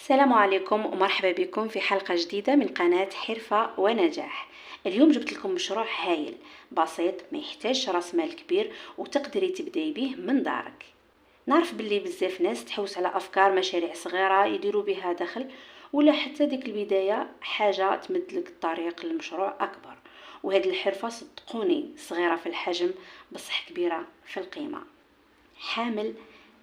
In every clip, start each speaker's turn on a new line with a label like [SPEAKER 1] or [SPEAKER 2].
[SPEAKER 1] السلام عليكم ومرحبا بكم في حلقة جديدة من قناة حرفة ونجاح. اليوم جبت لكم مشروع هايل بسيط، ما يحتاج راس مال كبير وتقدري تبداي به من دارك. نعرف باللي بزاف ناس تحوس على افكار مشاريع صغيرة يديروا بها دخل، ولا حتى ديك البداية حاجة تمدلك الطريق للمشروع اكبر. وهذه الحرفة صدقوني صغيرة في الحجم بصح كبيرة في القيمة. حامل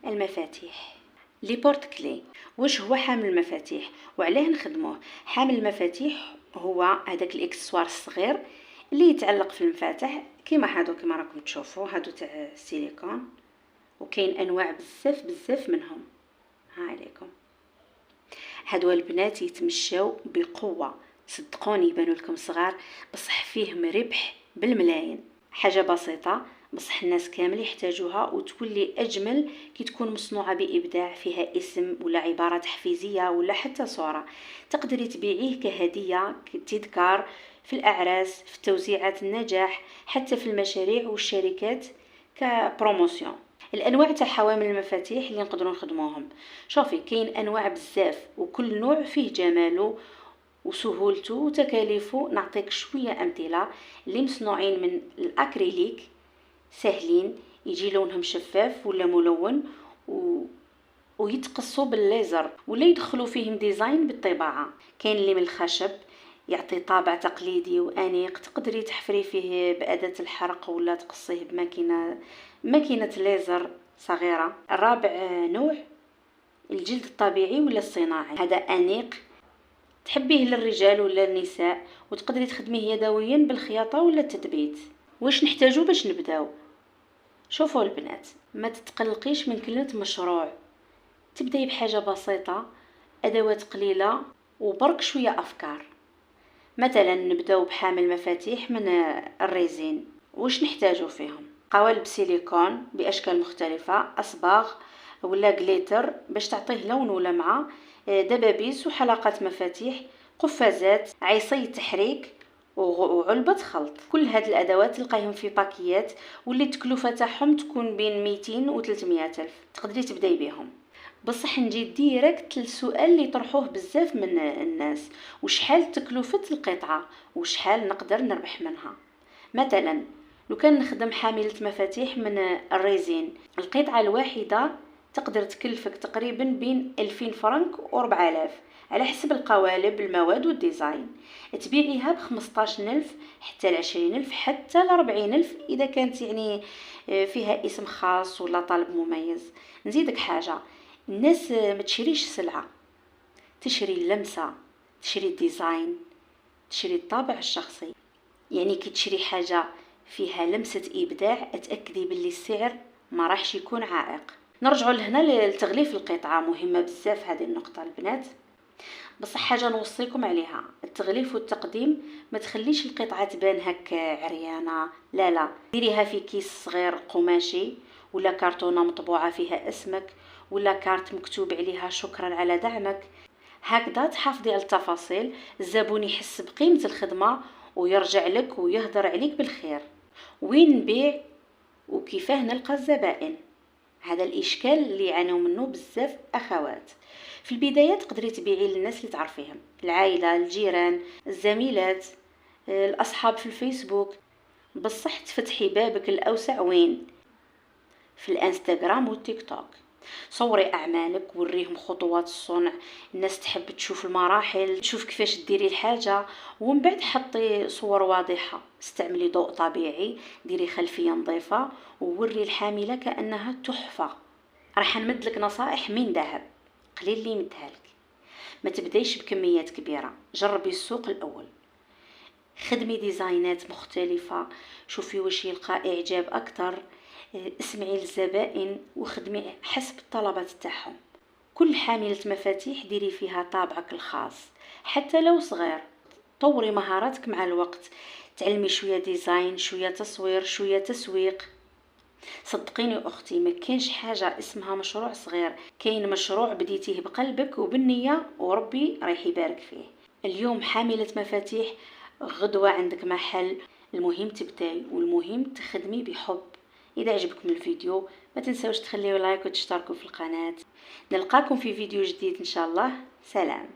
[SPEAKER 1] المفاتيح، لي بورت كلي. واش هو حامل المفاتيح وعلاه نخدموه؟ حامل المفاتيح هو هذاك الاكسسوار الصغير اللي يتعلق في المفاتح كيما هادو، كيما راكم تشوفوا هادو تاع السيليكون، وكاين انواع بزاف منهم. ها عليكم، هادو البنات يتمشاو بقوه، صدقوني يبانوا لكم صغار بصح فيهم ربح بالملايين. حاجه بسيطه بصح الناس كامل يحتاجوها وتولي اجمل كي تكون مصنوعه بابداع، فيها اسم ولا عباره تحفيزيه ولا حتى صوره. تقدري تبيعيه كهديه، كتذكار في الاعراس، في توزيعات النجاح، حتى في المشاريع والشركات كبروموسيون. الانواع تاع حوامل المفاتيح اللي نقدروا نخدموهم، شوفي كاين انواع بزاف وكل نوع فيه جماله وسهولته وتكاليفه. نعطيك شويه امثله. اللي مصنوعين من الاكريليك سهلين، يجي لونهم شفاف ولا ملون ويتقصوا بالليزر ولا يدخلوا فيهم ديزاين بالطباعه. كاين اللي من الخشب يعطي طابع تقليدي وانيق، تقدري تحفري فيه باداه الحرق ولا تقصيه ماكينه ليزر صغيره. الرابع نوع الجلد الطبيعي ولا الصناعي، هذا انيق تحبيه للرجال ولا النساء، وتقدري تخدميه يدويا بالخياطه ولا التثبيت. واش نحتاجو باش نبداو؟ شوفوا البنات، ما تتقلقيش من كلمه مشروع، تبداي بحاجه بسيطه، ادوات قليله وبرك شويه افكار. مثلا نبداو بحامل مفاتيح من الريزين. واش نحتاجو فيهم؟ قوالب سيليكون باشكال مختلفه، اصباغ ولا جليتر باش تعطيه لون ولمعه، دبابيس وحلقات مفاتيح، قفازات، عصي تحريك وعلبة خلط. كل هاد الادوات تلقايهم في باكيات واللي التكلفه تاعهم تكون بين 200 و 300 الف. تقدري تبداي بهم. بصح نجي ديريكت للسؤال اللي طرحوه بزاف من الناس: وشحال تكلفة القطعة وشحال نقدر نربح منها؟ مثلا لو كان نخدم حاملة مفاتيح من الريزين، القطعة الواحدة تقدر تكلفك تقريبا بين 2000 فرنك و 4000 على حسب القوالب، المواد والديزاين. تبيعيها ب15000 حتى ل20000 حتى ل40000 اذا كانت يعني فيها اسم خاص ولا طلب مميز. نزيدك حاجة، الناس ما تشريش سلعة، تشري اللمسة، تشري الديزاين، تشري الطابع الشخصي. يعني كي تشري حاجة فيها لمسة إبداع اتأكدي باللي السعر ما راحش يكون عائق. نرجعوا لهنا لتغليف القطعة، مهمة بزاف هذه النقطة البنات. بصح حاجة نوصيكم عليها: التغليف والتقديم، ما تخليش القطعة تبان هكا عريانة، لا ديريها في كيس صغير قماشي ولا كرتونة مطبوعة فيها اسمك ولا كارت مكتوب عليها شكرا على دعمك. هكذا تحافظي على التفاصيل، الزبون يحس بقيمة الخدمة ويرجع لك ويهدر عليك بالخير. وين نبيع وكيفاه نلقى الزبائن؟ هذا الاشكال اللي يعانوا منه بزاف اخوات. في البدايه تقدري تبيعي للناس اللي تعرفيهم، العائله، الجيران، الزميلات، الاصحاب في الفيسبوك. بصح تفتحي بابك الاوسع وين؟ في الانستغرام والتيك توك. صوري اعمالك، وريهم خطوات الصنع، الناس تحب تشوف المراحل، تشوف كيفاش ديري الحاجه. ومن بعد حطي صور واضحه، استعملي ضوء طبيعي، ديري خلفيه نظيفه ووري الحامله كانها تحفه. راح نمدلك نصائح من ذهب قليل اللي يمدها لك. ما تبدايش بكميات كبيره، جربي السوق الاول، خدمي ديزاينات مختلفه، شوفي واش يلقى اعجاب اكثر، اسمعي للزبائن وخدمي حسب الطلبات تاعهم. كل حاملة مفاتيح ديري فيها طابعك الخاص حتى لو صغير. طوري مهاراتك مع الوقت، تعلمي شوية ديزاين، شوية تصوير، شوية تسويق. صدقيني اختي، ما كاينش حاجة اسمها مشروع صغير، كاين مشروع بديتيه بقلبك وبالنية وربي رايح يبارك فيه. اليوم حاملة مفاتيح، غدوة عندك محل. المهم تبداي والمهم تخدمي بحب. إذا عجبكم الفيديو ما تنسوش تخليو لايك وتشتركوا في القناة. نلقاكم في فيديو جديد ان شاء الله. سلام.